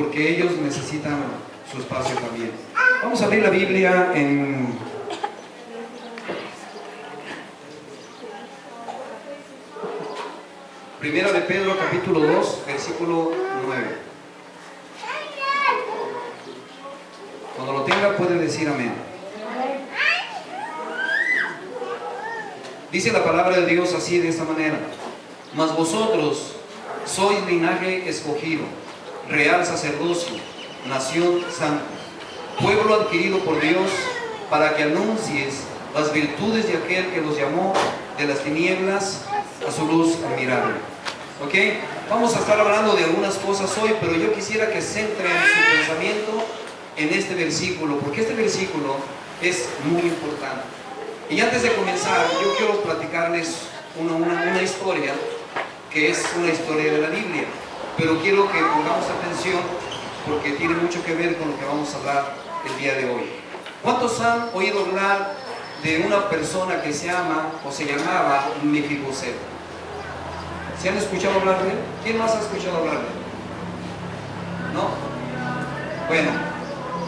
porque ellos necesitan su espacio también. Vamos a abrir la Biblia en Primera de Pedro, capítulo 2, versículo 9. Cuando lo tenga puede decir amén. Dice la palabra de Dios así, de esta manera: mas vosotros sois linaje escogido, real sacerdocio, nación santa, pueblo adquirido por Dios, para que anuncies las virtudes de aquel que los llamó de las tinieblas a su luz admirable. ¿Ok? Vamos a estar hablando de algunas cosas hoy, pero yo quisiera que centren su pensamiento en este versículo, porque este versículo es muy importante. Y antes de comenzar, yo quiero platicarles una historia, que es una historia de la Biblia, pero quiero que pongamos atención porque tiene mucho que ver con lo que vamos a hablar el día de hoy. ¿Cuántos han oído hablar de una persona que se llama o se llamaba Mefiboset? ¿Se han escuchado hablar de él? ¿Quién más ha escuchado hablar de él? ¿No? Bueno,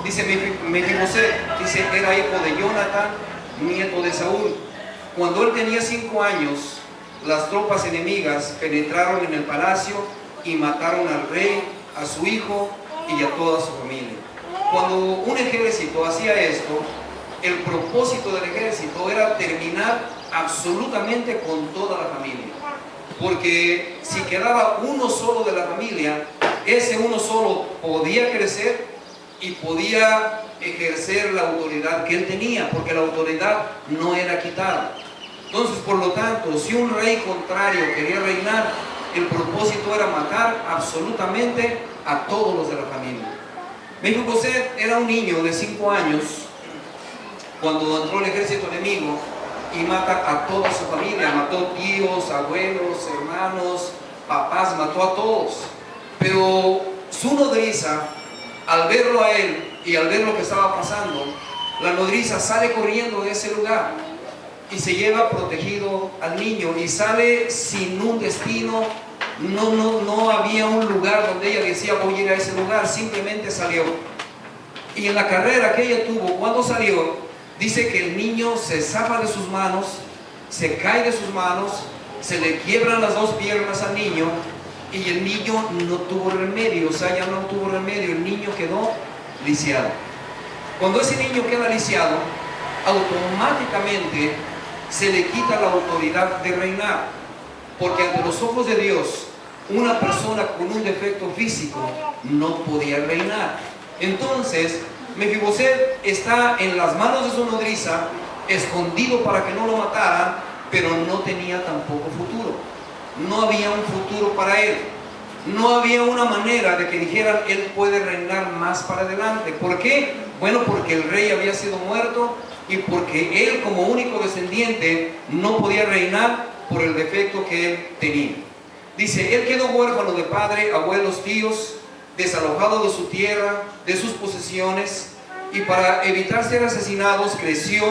dice Mefiboset, dice, era hijo de Jonatán, nieto de Saúl. Cuando él tenía 5 años, las tropas enemigas penetraron en el palacio y mataron al rey, a su hijo y a toda su familia. Cuando un ejército hacía esto, el propósito del ejército era terminar absolutamente con toda la familia, porque si quedaba uno solo de la familia, ese uno solo podía crecer y podía ejercer la autoridad que él tenía, porque la autoridad no era quitada. Entonces, por lo tanto, si un rey contrario quería reinar, el propósito era matar absolutamente a todos los de la familia. Mefiboset era un niño de 5 años cuando entró el ejército enemigo y mata a toda su familia. Mató tíos, abuelos, hermanos, papás, mató a todos. Pero su nodriza, al verlo a él y al ver lo que estaba pasando, la nodriza sale corriendo de ese lugar y se lleva protegido al niño y sale sin un destino. No había un lugar donde ella decía voy a ir a ese lugar, simplemente salió. Y en la carrera que ella tuvo, cuando salió, dice que el niño se zafa de sus manos, se cae de sus manos, se le quiebran las 2 piernas al niño y el niño no tuvo remedio, o sea, ya no tuvo remedio, el niño quedó lisiado. Cuando ese niño queda lisiado, automáticamente se le quita la autoridad de reinar, porque ante los ojos de Dios, una persona con un defecto físico no podía reinar. Entonces, Mefiboset está en las manos de su nodriza, escondido para que no lo mataran, pero no tenía tampoco futuro. No había un futuro para él. No había una manera de que dijeran, él puede reinar más para adelante. ¿Por qué? Bueno, porque el rey había sido muerto y porque él, como único descendiente, no podía reinar por el defecto que él tenía. Dice, él quedó huérfano de padre, abuelos, tíos, desalojado de su tierra, de sus posesiones, y para evitar ser asesinados creció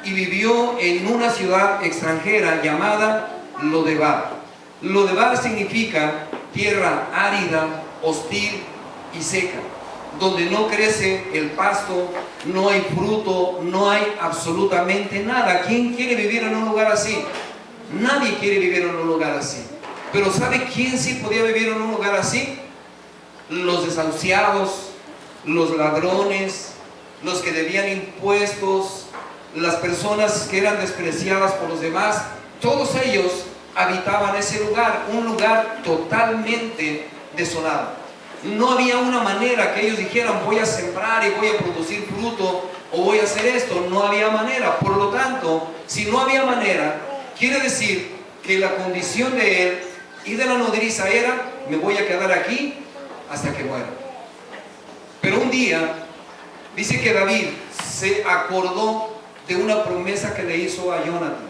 y vivió en una ciudad extranjera llamada Lodebar. Lodebar significa tierra árida, hostil y seca, donde no crece el pasto, no hay fruto, no hay absolutamente nada. ¿Quién quiere vivir en un lugar así? Nadie quiere vivir en un lugar así. Pero ¿sabe quién sí podía vivir en un lugar así? Los desahuciados, los ladrones, los que debían impuestos, las personas que eran despreciadas por los demás. Todos ellos habitaban ese lugar, un lugar totalmente desolado. No había una manera que ellos dijeran voy a sembrar y voy a producir fruto o voy a hacer esto. No había manera. Por lo tanto, si no había manera, quiere decir que la condición de él y de la nodriza era me voy a quedar aquí hasta que muera. Pero un día dice que David se acordó de una promesa que le hizo a Jonatán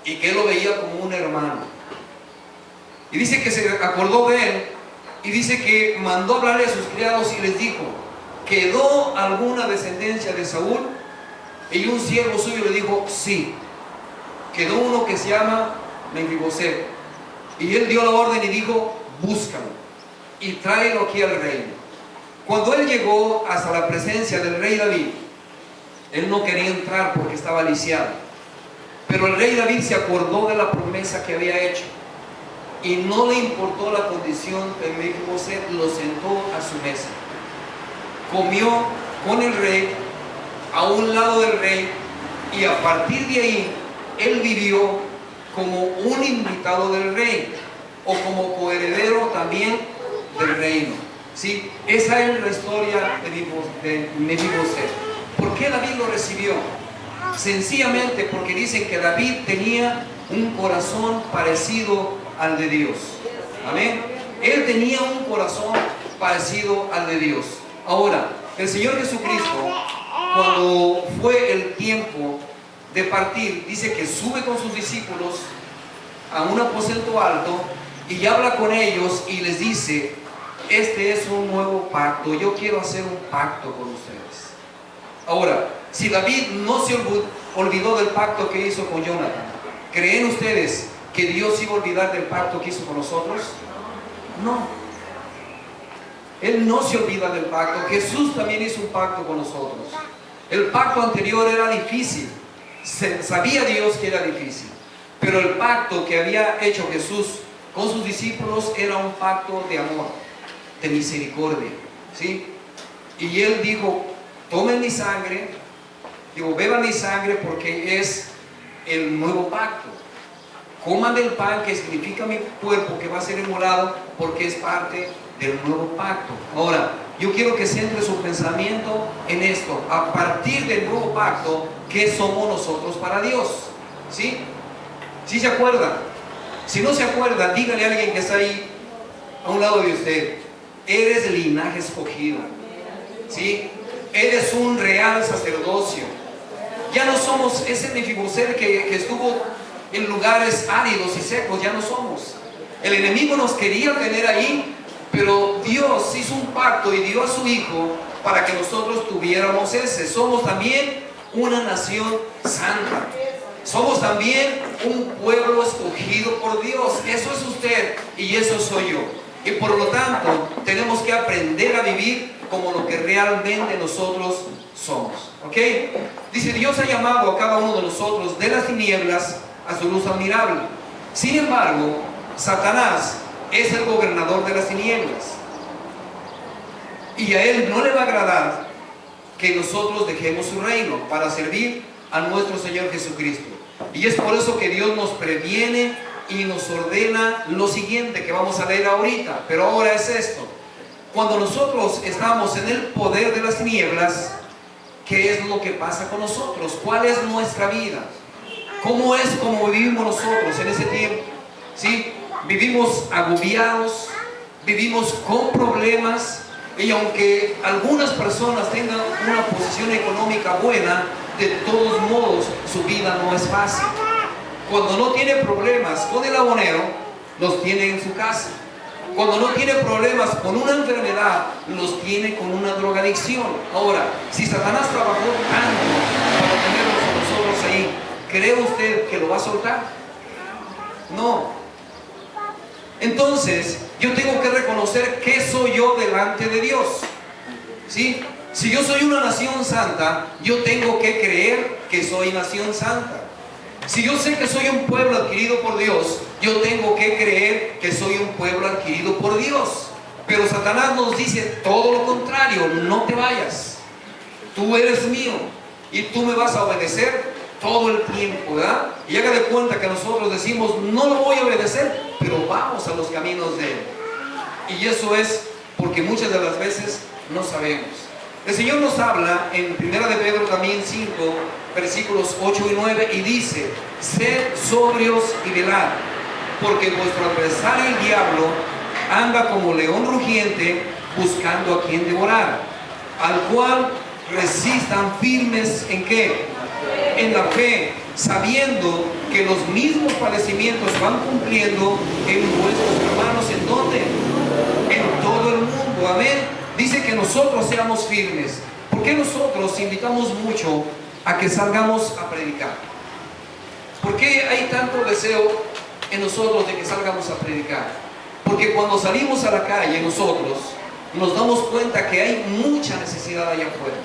y que él lo veía como un hermano, y dice que se acordó de él y dice que mandó hablarle a sus criados y les dijo, ¿quedó alguna descendencia de Saúl? Y un siervo suyo le dijo, sí, quedó uno que se llama Mefiboset. Y él dio la orden y dijo, búscalo. y tráelo aquí al reino. Cuando él llegó hasta la presencia del rey David, él no quería entrar porque estaba lisiado. Pero el rey David se acordó de la promesa que había hecho y no le importó la condición de Mefiboset, lo sentó a su mesa. Comió con el rey, a un lado del rey, y a partir de ahí, él vivió como un invitado del rey, o como coheredero también del reino. ¿Sí? Esa es la historia de Mefiboset. ¿Por qué David lo recibió? Sencillamente porque dicen que David tenía un corazón parecido al de Dios. Amén. Él tenía un corazón parecido al de Dios. Ahora, el Señor Jesucristo, cuando fue el tiempo de partir, dice que sube con sus discípulos a un aposento alto y habla con ellos y les dice: este es un nuevo pacto, yo quiero hacer un pacto con ustedes. Ahora, si David no se olvidó del pacto que hizo con Jonathan, ¿creen ustedes que Dios iba a olvidar del pacto que hizo con nosotros? No. Él no se olvida del pacto. Jesús también hizo un pacto con nosotros. El pacto anterior era difícil. Sabía Dios que era difícil. Pero el pacto que había hecho Jesús con sus discípulos era un pacto de amor, de misericordia, ¿sí? Y Él dijo: tomen mi sangre, beban mi sangre porque es el nuevo pacto. Coman del pan que significa mi cuerpo que va a ser inmolado porque es parte del nuevo pacto. Ahora, yo quiero que centre su pensamiento en esto. A partir del nuevo pacto, ¿qué somos nosotros para Dios? ¿Sí? ¿Sí se acuerdan? Si no se acuerdan, dígale a alguien que está ahí a un lado de usted: eres linaje escogido, ¿sí? Eres un real sacerdocio. Ya no somos ese Mefiboset que estuvo en lugares áridos y secos. Ya no somos. El enemigo nos quería tener ahí, pero Dios hizo un pacto y dio a su Hijo para que nosotros tuviéramos ese. Somos también una nación santa. Somos también un pueblo escogido por Dios. Eso es usted y eso soy yo. Y por lo tanto, tenemos que aprender a vivir como lo que realmente nosotros somos. ¿Ok? Dice: Dios ha llamado a cada uno de nosotros de las tinieblas a su luz admirable. Sin embargo, Satanás es el gobernador de las tinieblas. Y a él no le va a agradar que nosotros dejemos su reino para servir a nuestro Señor Jesucristo. Y es por eso que Dios nos previene y nos ordena lo siguiente que vamos a leer ahorita. Pero ahora es esto: cuando nosotros estamos en el poder de las tinieblas, ¿qué es lo que pasa con nosotros? ¿Cuál es nuestra vida? ¿Cómo es como vivimos nosotros en ese tiempo? ¿Sí? Vivimos agobiados, vivimos con problemas, y aunque algunas personas tengan una posición económica buena, de todos modos su vida no es fácil. Cuando no tiene problemas con el abonero, los tiene en su casa. Cuando no tiene problemas con una enfermedad, los tiene con una drogadicción. Ahora, si Satanás trabajó tanto para tenerlos a nosotros ahí, ¿cree usted que lo va a soltar? No. Entonces, yo tengo que reconocer qué soy yo delante de Dios. ¿Sí? Si yo soy una nación santa, yo tengo que creer que soy nación santa. Si yo sé que soy un pueblo adquirido por Dios, yo tengo que creer que soy un pueblo adquirido por Dios. Pero Satanás nos dice todo lo contrario: no te vayas, tú eres mío y tú me vas a obedecer todo el tiempo, ¿verdad? Y haga de cuenta que nosotros decimos: no lo voy a obedecer, pero vamos a los caminos de Él. Y eso es porque muchas de las veces no sabemos. El Señor nos habla en 1 de Pedro también 5, versículos 8 y 9, y dice: sed sobrios y velad, porque vuestro adversario el diablo anda como león rugiente buscando a quien devorar, al cual resistan firmes ¿en qué? En la fe, sabiendo que los mismos padecimientos van cumpliendo en vuestros hermanos. ¿En dónde? En todo el mundo. Amén. Dice que nosotros seamos firmes. ¿Por qué nosotros invitamos mucho a que salgamos a predicar? ¿Por qué hay tanto deseo en nosotros de que salgamos a predicar? Porque cuando salimos a la calle nosotros nos damos cuenta que hay mucha necesidad allá afuera.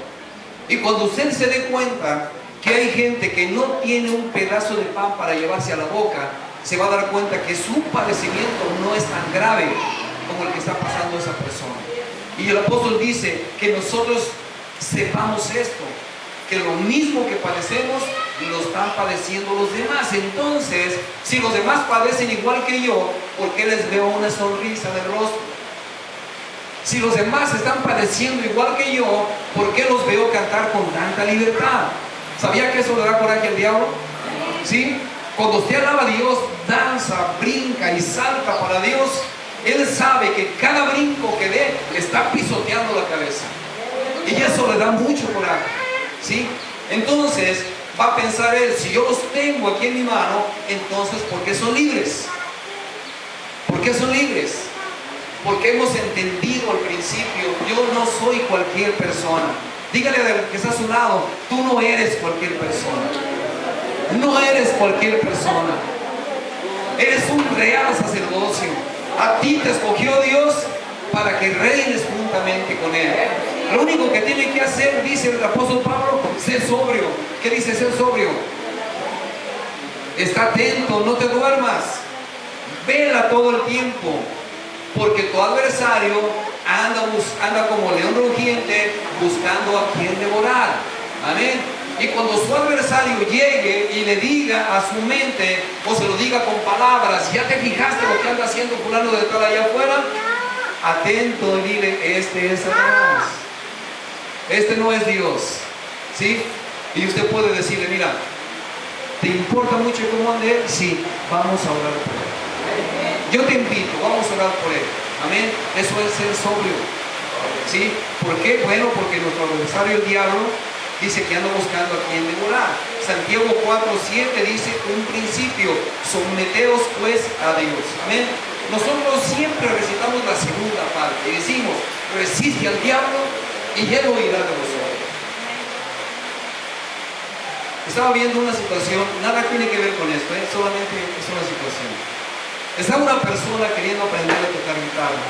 Y cuando usted se dé cuenta que hay gente que no tiene un pedazo de pan para llevarse a la boca, se va a dar cuenta que su padecimiento no es tan grave como el que está pasando esa persona. Y el apóstol dice que nosotros sepamos esto, que lo mismo que padecemos lo están padeciendo los demás. Entonces, si los demás padecen igual que yo, ¿por qué les veo una sonrisa en el rostro? Si los demás están padeciendo igual que yo, ¿por qué los veo cantar con tanta libertad? ¿Sabía que eso le da coraje al diablo? ¿Sí? Cuando usted alaba a Dios, danza, brinca y salta para Dios, Él sabe que cada brinco que dé le está pisoteando la cabeza. Y eso le da mucho coraje. ¿Sí? Entonces va a pensar Él, si yo los tengo aquí en mi mano, entonces ¿por qué son libres? ¿Por qué son libres? Porque hemos entendido al principio, yo no soy cualquier persona. Dígale al que está a su lado, tú no eres cualquier persona. No eres cualquier persona. Eres un real sacerdocio. A ti te escogió Dios para que reines juntamente con Él. Lo único que tiene que hacer, dice el apóstol Pablo, ser sobrio. ¿Qué dice ser sobrio? Está atento, no te duermas. Vela todo el tiempo. Porque tu adversario anda como león rugiente buscando a quien devorar. Amén. Y cuando su adversario llegue y le diga a su mente, o se lo diga con palabras, ¿ya te fijaste lo que anda haciendo fulano de tal allá afuera? Atento y dile, este es Satanás. Este no es Dios. ¿Sí? Y usted puede decirle, mira, ¿te importa mucho cómo ande él? Sí, vamos a orar por él. Yo te invito, vamos a orar por él. Amén. Eso es ser sobrio. ¿Sí? ¿Por qué? Bueno, porque nuestro adversario el diablo dice que anda buscando a quien devorar. Santiago 4:7 dice un principio: someteos pues a Dios. Amén. Nosotros siempre recitamos la segunda parte y decimos: resiste al diablo y él huirá de vosotros. Estaba viendo una situación, nada tiene que ver con esto, solamente es una situación. Estaba una persona queriendo aprender a tocar guitarra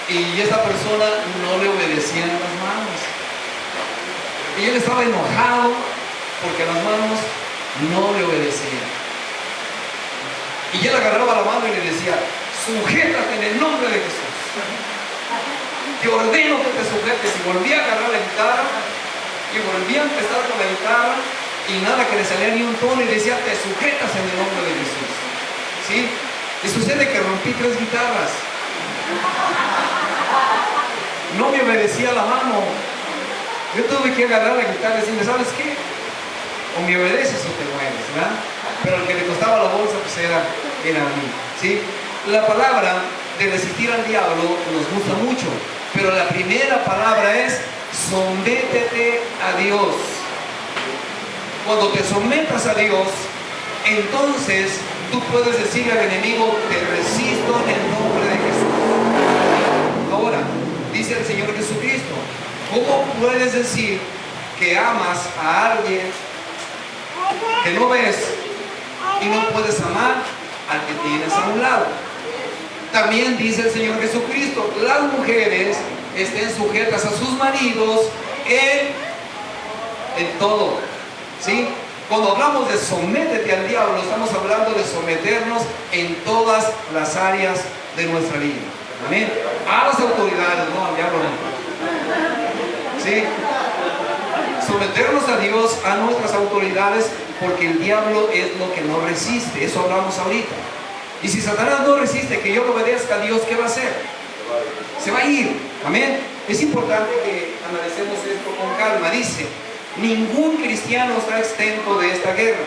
y esta persona no le obedecían las manos. Y él estaba enojado porque las manos no le obedecían. Y él agarraba la mano y le decía: sujétate en el nombre de Jesús. Te ordeno que te sujetes. Y volvía a agarrar la guitarra y volvía a empezar con la guitarra y nada, que le salía ni un tono, y decía: te sujetas en el nombre de Jesús. ¿Sí? Y sucede que rompí 3 guitarras. No me obedecía la mano. Yo tuve que agarrar la guitarra y decirle: ¿sabes qué? O me obedeces o te mueres, ¿verdad? Pero el que le costaba la bolsa pues era a mí. ¿Sí? La palabra de resistir al diablo nos gusta mucho, pero la primera palabra es: sométete a Dios. Cuando te sometas a Dios, entonces tú puedes decirle al enemigo: te resisto en el nombre de Jesús. Ahora, dice el Señor Jesucristo, ¿cómo puedes decir que amas a alguien que no ves y no puedes amar al que tienes a un lado? También dice el Señor Jesucristo: las mujeres estén sujetas a sus maridos en todo. ¿Sí? Cuando hablamos de sométete al diablo, estamos hablando de someternos en todas las áreas de nuestra vida. Amén. A las autoridades, no al diablo. ¿Sí? Someternos a Dios, a nuestras autoridades, porque el diablo es lo que no resiste. Eso hablamos ahorita. Y si Satanás no resiste que yo le obedezca a Dios, ¿qué va a hacer? Se va a ir. Amén. Es importante que analicemos esto con calma. Dice: ningún cristiano está exento de esta guerra,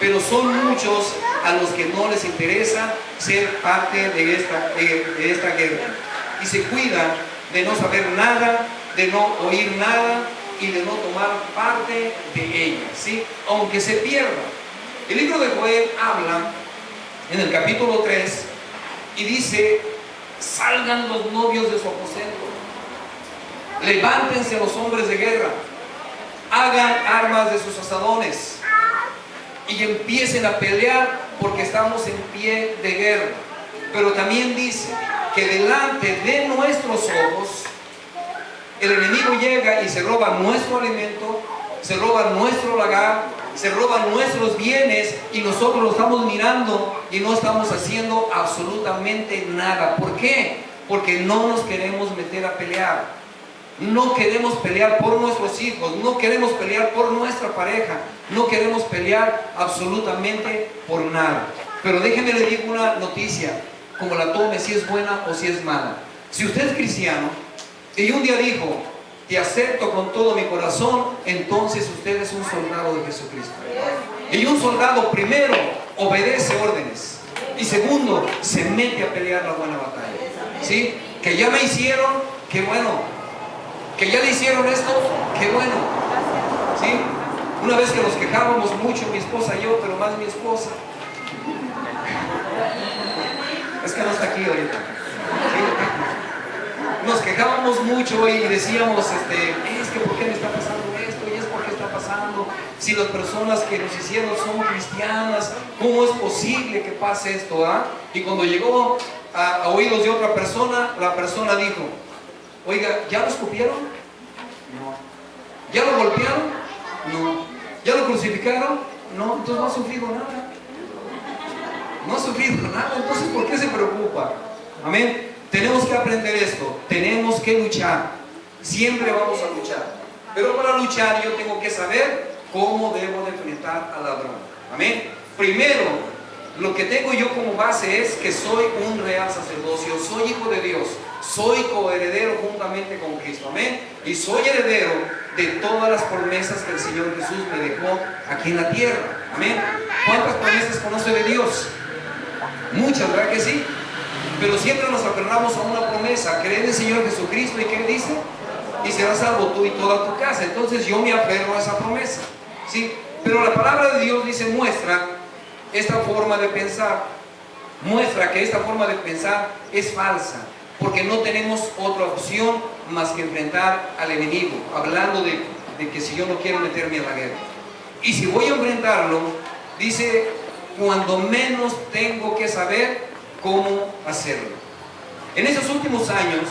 pero son muchos a los que no les interesa ser parte de esta guerra. Y se cuidan de no saber nada, de no oír nada y de no tomar parte de ella, ¿sí? Aunque se pierda. El libro de Joel habla en el capítulo 3 y dice: salgan los novios de su aposento, levántense los hombres de guerra, hagan armas de sus asadones y empiecen a pelear, porque estamos en pie de guerra. Pero también dice que delante de nuestros ojos el enemigo llega y se roba nuestro alimento, se roba nuestro lagar, se roban nuestros bienes, y nosotros lo estamos mirando y no estamos haciendo absolutamente nada. ¿Por qué? Porque no nos queremos meter a pelear. No queremos pelear por nuestros hijos, no queremos pelear por nuestra pareja, no queremos pelear absolutamente por nada. Pero déjenme le digo una noticia, como la tome, si es buena o si es mala. Si usted es cristiano y un día dijo: te acepto con todo mi corazón, entonces usted es un soldado de Jesucristo. Y un soldado, primero, obedece órdenes, y segundo, se mete a pelear la buena batalla. ¿Sí? Que ya me hicieron, qué bueno. Que ya le hicieron esto, qué bueno. ¿Sí? Una vez que nos quejábamos mucho, mi esposa y yo, pero más mi esposa. Es que no está aquí ahorita. ¿Sí? Nos quejábamos mucho y decíamos, es que ¿por qué me está pasando esto? Y es por qué está pasando. Si las personas que nos hicieron son cristianas, ¿cómo es posible que pase esto? Y cuando llegó a oídos de otra persona, la persona dijo: oiga, ¿ya lo escupieron? No. ¿Ya lo golpearon? No. ¿Ya lo crucificaron? No. Entonces no ha sufrido nada. No ha sufrido nada. Entonces, ¿por qué se preocupa? Amén. Tenemos que aprender esto. Tenemos que luchar. Siempre vamos a luchar. Pero para luchar yo tengo que saber cómo debo de enfrentar al ladrón. Amén. Primero, lo que tengo yo como base es que soy un real sacerdocio. Soy hijo de Dios. Soy coheredero juntamente con Cristo. Amén. Y soy heredero de todas las promesas que el Señor Jesús me dejó aquí en la tierra. Amén. ¿Cuántas promesas conoce de Dios? Muchas, ¿verdad que sí? Pero siempre nos aferramos a una promesa: creer en el Señor Jesucristo. ¿Y qué dice? Y serás salvo tú y toda tu casa. Entonces yo me aferro a esa promesa, ¿sí? Pero la palabra de Dios dice, muestra esta forma de pensar. Muestra que esta forma de pensar es falsa, porque no tenemos otra opción más que enfrentar al enemigo, hablando de que si yo no quiero meterme a la guerra. Y si voy a enfrentarlo, dice, cuando menos tengo que saber cómo hacerlo. En estos últimos años,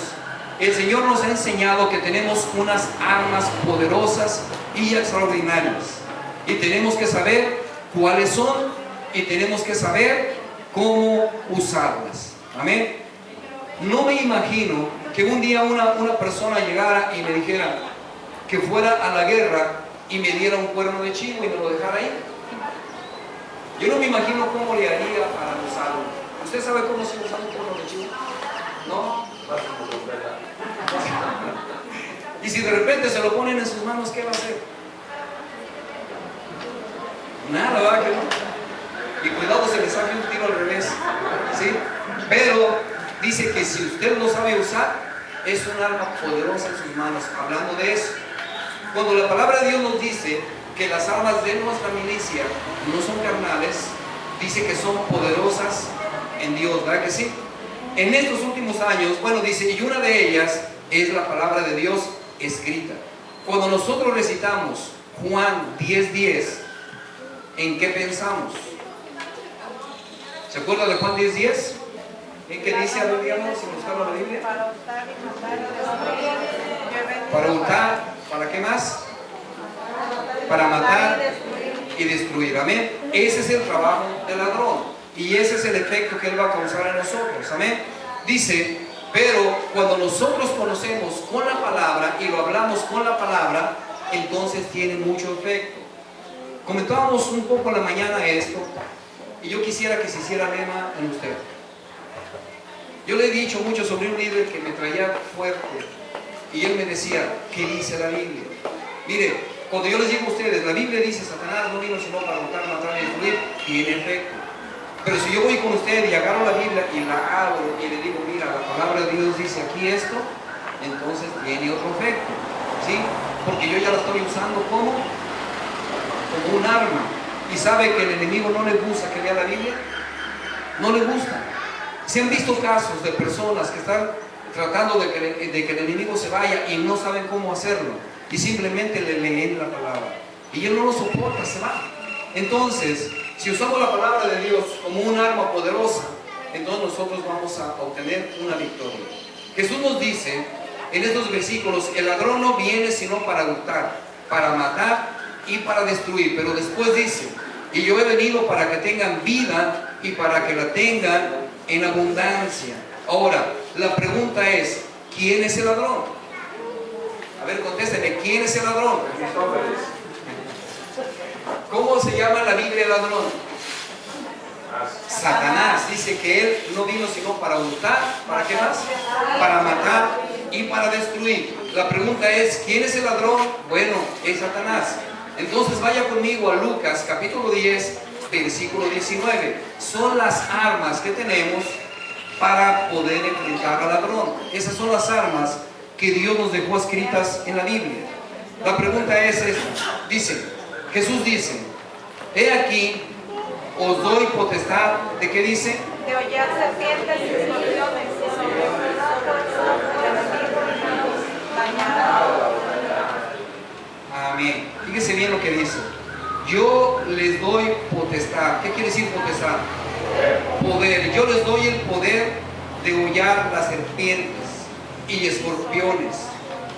el Señor nos ha enseñado que tenemos unas armas poderosas y extraordinarias, y tenemos que saber cuáles son, y tenemos que saber cómo usarlas. Amén. No me imagino que un día una persona llegara y me dijera que fuera a la guerra y me diera un cuerno de chivo y me lo dejara ahí. Yo no me imagino cómo le haría para usarlo. ¿Usted sabe cómo se usa un cuerno de chivo? ¿No? Y si de repente se lo ponen en sus manos, ¿qué va a hacer? Nada, ¿verdad que no? Y cuidado, se le saque un tiro al revés, ¿sí? Pero dice que si usted lo sabe usar, es un arma poderosa en sus manos. Hablando de eso, cuando la palabra de Dios nos dice que las armas de nuestra milicia no son carnales, dice que son poderosas en Dios, ¿verdad que sí? En estos últimos años, bueno, dice, y una de ellas es la palabra de Dios escrita. Cuando nosotros recitamos Juan 10:10, ¿en qué pensamos? ¿Se acuerda de Juan 10:10? ¿En qué dice? A ver, digamos, si buscamos la Biblia. Para hurtar, ¿para qué más? Para matar y destruir. Amén. Ese es el trabajo del ladrón. Y ese es el efecto que él va a causar en nosotros. Amén. Dice, pero cuando nosotros conocemos con la palabra y lo hablamos con la palabra, entonces tiene mucho efecto. Comentábamos un poco en la mañana esto, y yo quisiera que se hiciera lema en usted. Yo le he dicho mucho sobre un líder que me traía fuerte, y él me decía, ¿qué dice la Biblia? Mire, cuando yo les digo a ustedes, la Biblia dice, Satanás no vino sino para matar, matar y destruir, tiene efecto. Pero si yo voy con usted y agarro la Biblia y la abro y le digo, mira, la palabra de Dios dice aquí esto, entonces tiene otro efecto, ¿sí? Porque yo ya la estoy usando como un arma. ¿Y sabe que el enemigo no le gusta que lea la Biblia? No le gusta. Se han visto casos de personas que están tratando de que el enemigo se vaya y no saben cómo hacerlo, y simplemente le leen la palabra y él no lo soporta, se va. Entonces, si usamos la palabra de Dios como un arma poderosa, entonces nosotros vamos a obtener una victoria. Jesús nos dice en estos versículos: el ladrón no viene sino para hurtar, para matar y para destruir. Pero después dice: y yo he venido para que tengan vida y para que la tengan en abundancia. Ahora, la pregunta es: ¿quién es el ladrón? A ver, contéstenme, ¿quién es el ladrón? ¿Cómo se llama en la Biblia el ladrón? Satanás. Dice que él no vino sino para hurtar, ¿para qué más? Para matar y para destruir. La pregunta es: ¿quién es el ladrón? Bueno, es Satanás. Entonces vaya conmigo a Lucas capítulo 10, versículo 19. Son las armas que tenemos para poder enfrentar al ladrón. Esas son las armas que Dios nos dejó escritas en la Biblia. La pregunta es esta. Jesús dice: he aquí, os doy potestad, ¿de qué dice? De hollar serpientes y escorpiones y sobre toda fuerza del enemigo y no os dañará. Amén. Fíjese bien lo que dice: yo les doy potestad. ¿Qué quiere decir potestad? Poder. Yo les doy el poder de hollar las serpientes y escorpiones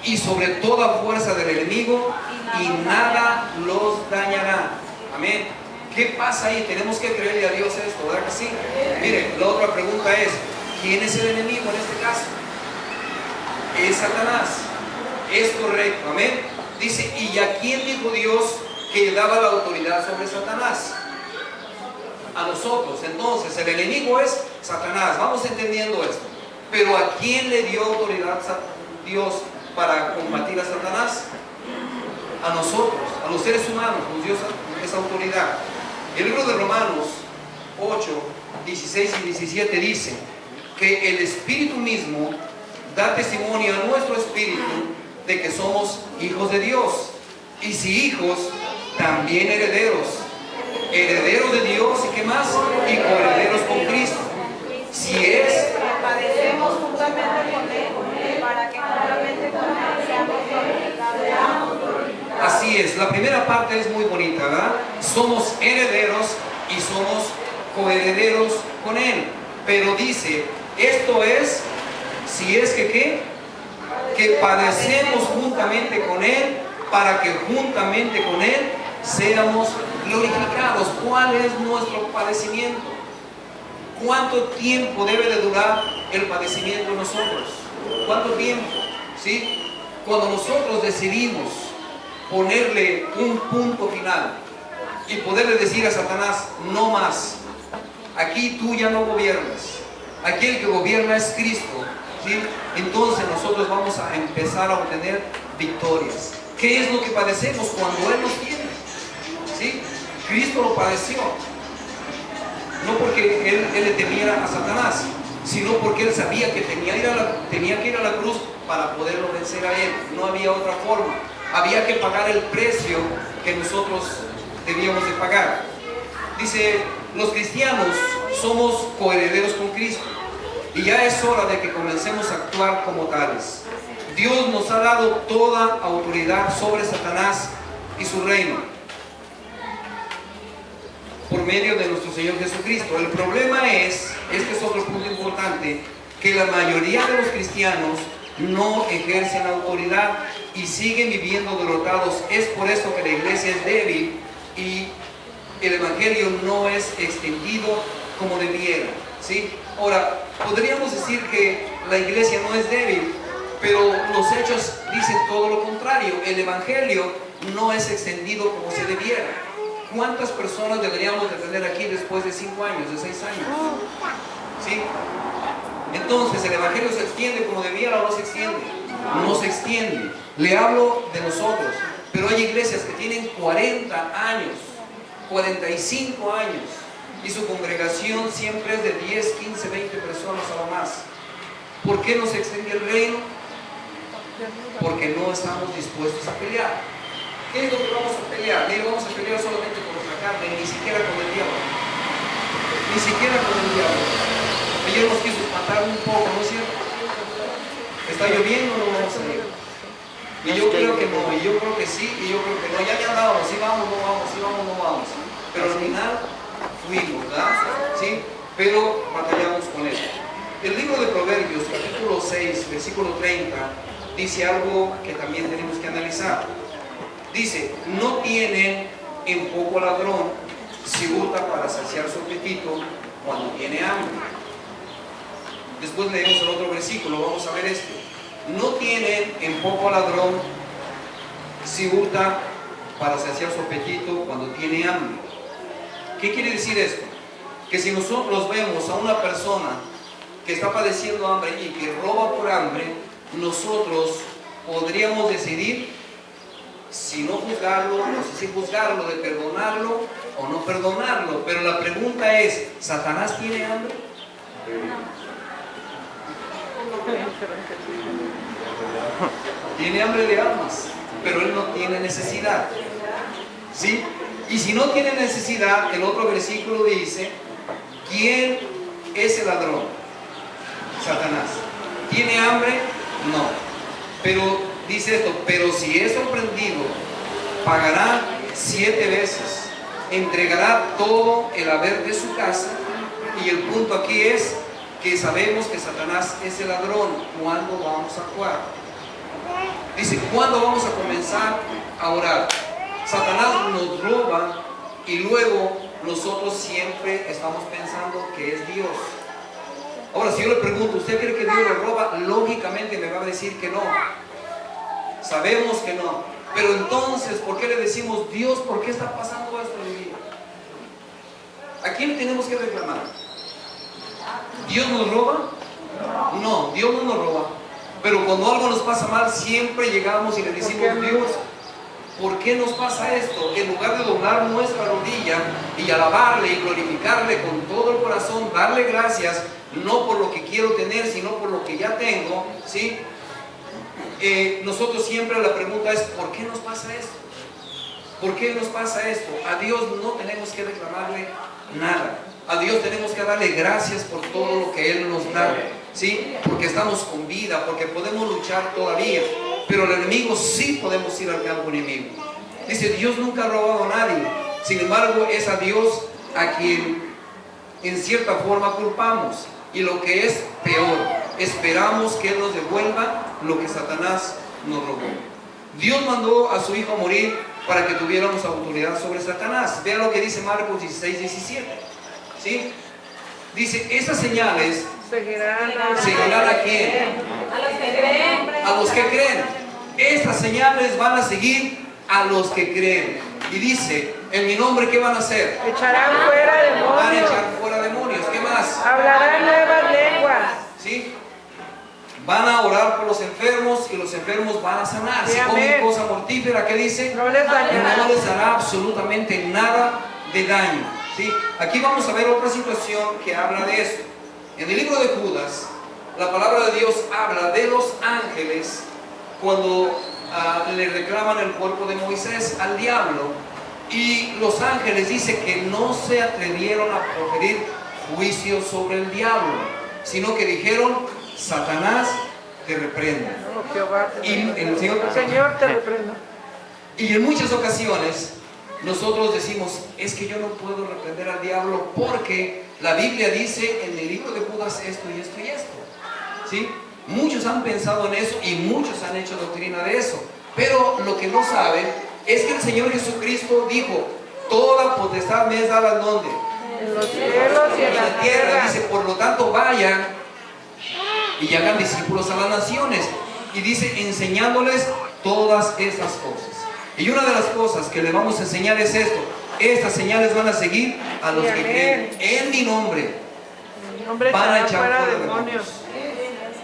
y sobre toda fuerza del enemigo, y nada los dañará. Amén. ¿Qué pasa ahí? Tenemos que creerle a Dios esto, ¿verdad que sí? Mire, la otra pregunta es: ¿quién es el enemigo en este caso? Es Satanás. Es correcto, amén. Dice: ¿y a quién dijo Dios que daba la autoridad sobre Satanás? A nosotros. Entonces, el enemigo es Satanás. Vamos entendiendo esto. Pero ¿a quién le dio autoridad Dios para combatir a Satanás? A nosotros, a los seres humanos, nos dio esa autoridad. El libro de Romanos 8, 16 y 17 dice que el Espíritu mismo da testimonio a nuestro espíritu de que somos hijos de Dios. Y si hijos, también herederos. Herederos de Dios, ¿y qué más? Y coherederos con Cristo. Si es padecemos juntamente con Él, para que juntamente con Él seamos glorificados. Así es, la primera parte es muy bonita, ¿verdad? Somos herederos y somos coherederos con Él. Pero dice, esto es, si es que ¿qué? Que padecemos juntamente con Él, para que juntamente con Él seamos glorificados. ¿Cuál es nuestro padecimiento? ¿Cuánto tiempo debe de durar el padecimiento en nosotros? ¿Cuánto tiempo? ¿Sí? Cuando nosotros decidimos ponerle un punto final y poderle decir a Satanás: no más, aquí tú ya no gobiernas, aquí el que gobierna es Cristo, ¿sí? Entonces nosotros vamos a empezar a obtener victorias. ¿Qué es lo que padecemos cuando Él nos tiene? ¿Sí? Cristo lo padeció, no porque él le temiera a Satanás, sino porque Él sabía que tenía que ir a la cruz para poderlo vencer a Él. No había otra forma. Había que pagar el precio que nosotros debíamos de pagar. Dice, los cristianos somos coherederos con Cristo, y ya es hora de que comencemos a actuar como tales. Dios nos ha dado toda autoridad sobre Satanás y su reino por medio de nuestro Señor Jesucristo. El problema es, este es otro punto importante, que la mayoría de los cristianos no ejercen autoridad y siguen viviendo derrotados. Es por eso que la iglesia es débil y el evangelio no es extendido como debiera, ¿sí? Ahora, podríamos decir que la iglesia no es débil, pero los hechos dicen todo lo contrario. El evangelio no es extendido como se debiera. ¿Cuántas personas deberíamos de tener aquí después de 5 años, de 6 años? ¿Sí? Entonces, ¿el evangelio se extiende como debiera o no se extiende? No se extiende. Le hablo de nosotros, pero hay iglesias que tienen 40 años, 45 años, y su congregación siempre es de 10, 15, 20 personas a lo más. ¿Por qué no se extiende el reino? Porque no estamos dispuestos a pelear. ¿Qué es lo que vamos a pelear? Ni vamos a pelear solamente con nuestra carne, ni siquiera con el diablo. Ni siquiera con el diablo. Ayer nos quiso espantar un poco, ¿no es cierto? ¿Está lloviendo o no vamos a ir? Y yo creo que no, y yo creo que sí, y yo creo que no. Ya andábamos, sí vamos, no vamos, sí vamos, no vamos. Pero al final fuimos, ¿verdad? ¿Sí? pero batallamos con esto. El libro de Proverbios, capítulo 6, versículo 30, dice algo que también tenemos que analizar. Dice, no tienen en poco ladrón si hurta para saciar su apetito cuando tiene hambre. Después leemos el otro versículo, vamos a ver esto. No tienen en poco ladrón si hurta para saciar su apetito cuando tiene hambre. ¿Qué quiere decir esto? Que si nosotros vemos a una persona que está padeciendo hambre y que roba por hambre, nosotros podríamos decidir si no juzgarlo, no sé si juzgarlo, de perdonarlo o no perdonarlo. Pero la pregunta es, ¿Satanás tiene hambre? Tiene hambre de almas, pero él no tiene necesidad. ¿Sí? Y si no tiene necesidad, el otro versículo dice, ¿quién es el ladrón? Satanás. ¿Tiene hambre? No. Pero dice esto, pero si es sorprendido, pagará 7 veces, entregará todo el haber de su casa. Y el punto aquí es que sabemos que Satanás es el ladrón. ¿Cuándo vamos a actuar? Dice, ¿cuándo vamos a comenzar a orar? Satanás nos roba y luego nosotros siempre estamos pensando que es Dios. Ahora, si yo le pregunto, ¿usted cree que Dios lo roba? Lógicamente me va a decir que no. Sabemos que no. Pero entonces, ¿por qué le decimos, Dios, ¿por qué está pasando esto en mi vida? ¿A quién tenemos que reclamar? ¿Dios nos roba? No, Dios no nos roba. Pero cuando algo nos pasa mal, siempre llegamos y le decimos, Dios, ¿por qué nos pasa esto? En lugar de doblar nuestra rodilla y alabarle y glorificarle con todo el corazón, darle gracias, no por lo que quiero tener, sino por lo que ya tengo, ¿sí? Nosotros siempre la pregunta es, ¿por qué nos pasa esto? ¿Por qué nos pasa esto? A Dios no tenemos que reclamarle nada. A Dios tenemos que darle gracias por todo lo que Él nos da, ¿sí? Porque estamos con vida, porque podemos luchar todavía. Pero el enemigo sí podemos ir al campo enemigo. Dice, Dios nunca ha robado a nadie. Sin embargo, es a Dios a quien en cierta forma culpamos. Y lo que es peor, esperamos que Él nos devuelva lo que Satanás nos robó. Dios mandó a su Hijo a morir para que tuviéramos autoridad sobre Satanás. Vean lo que dice Marcos 16, 17. ¿Sí? Dice, esas señales seguirán a quién? A los que creen. A los que creen. Estas señales van a seguir a los que creen. Y dice, en mi nombre, ¿qué van a hacer? Echarán fuera demonios. Van a echar fuera demonios. ¿Qué más? Hablarán nuevas lenguas. ¿Sí? Van a orar por los enfermos y los enfermos van a sanar. Sí, si comen amén. cosa mortífera, ¿qué dice? No les dañará. No les hará absolutamente nada de daño. ¿Sí? Aquí vamos a ver otra situación que habla de eso. En el libro de Judas, la palabra de Dios habla de los ángeles cuando le reclaman el cuerpo de Moisés al diablo. Y los ángeles dice que no se atrevieron a proferir juicio sobre el diablo, sino que dijeron, Satanás te reprenda. Oh, Jehová te Y reprenda. el Señor te reprenda. Y en muchas ocasiones nosotros decimos, es que yo no puedo reprender al diablo porque la Biblia dice en el libro de Judas esto y esto y esto. ¿Sí? Muchos han pensado en eso y muchos han hecho doctrina de eso. Pero lo que no saben es que el Señor Jesucristo dijo, toda potestad me es dada, ¿en dónde? En los cielos y en la tierra. Dice, por lo tanto vayan y hagan discípulos a las naciones. Y dice, enseñándoles todas estas cosas. Y una de las cosas que le vamos a enseñar es esto. Estas señales van a seguir a los que creen. En mi nombre En mi nombre van a echarán echar fuera fuera demonios. demonios.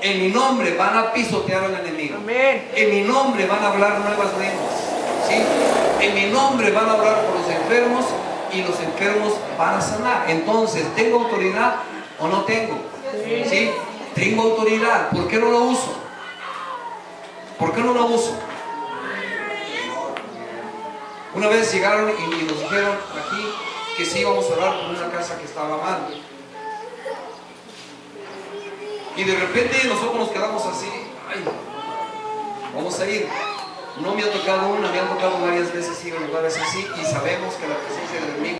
En mi nombre van a pisotear al enemigo. Amén. En mi nombre van a hablar nuevas lenguas. ¿Sí? En mi nombre van a orar por los enfermos y los enfermos van a sanar. Entonces, ¿tengo autoridad o no tengo? ¿Sí? Tengo autoridad. ¿Por qué no lo uso? ¿Por qué no lo uso? Una vez llegaron y nos dijeron aquí que sí íbamos a orar por una casa que estaba mal. Y de repente nosotros nos quedamos así, ay, vamos a ir. No me ha tocado una, me ha tocado varias veces ir a lugares así y sabemos que la presencia del enemigo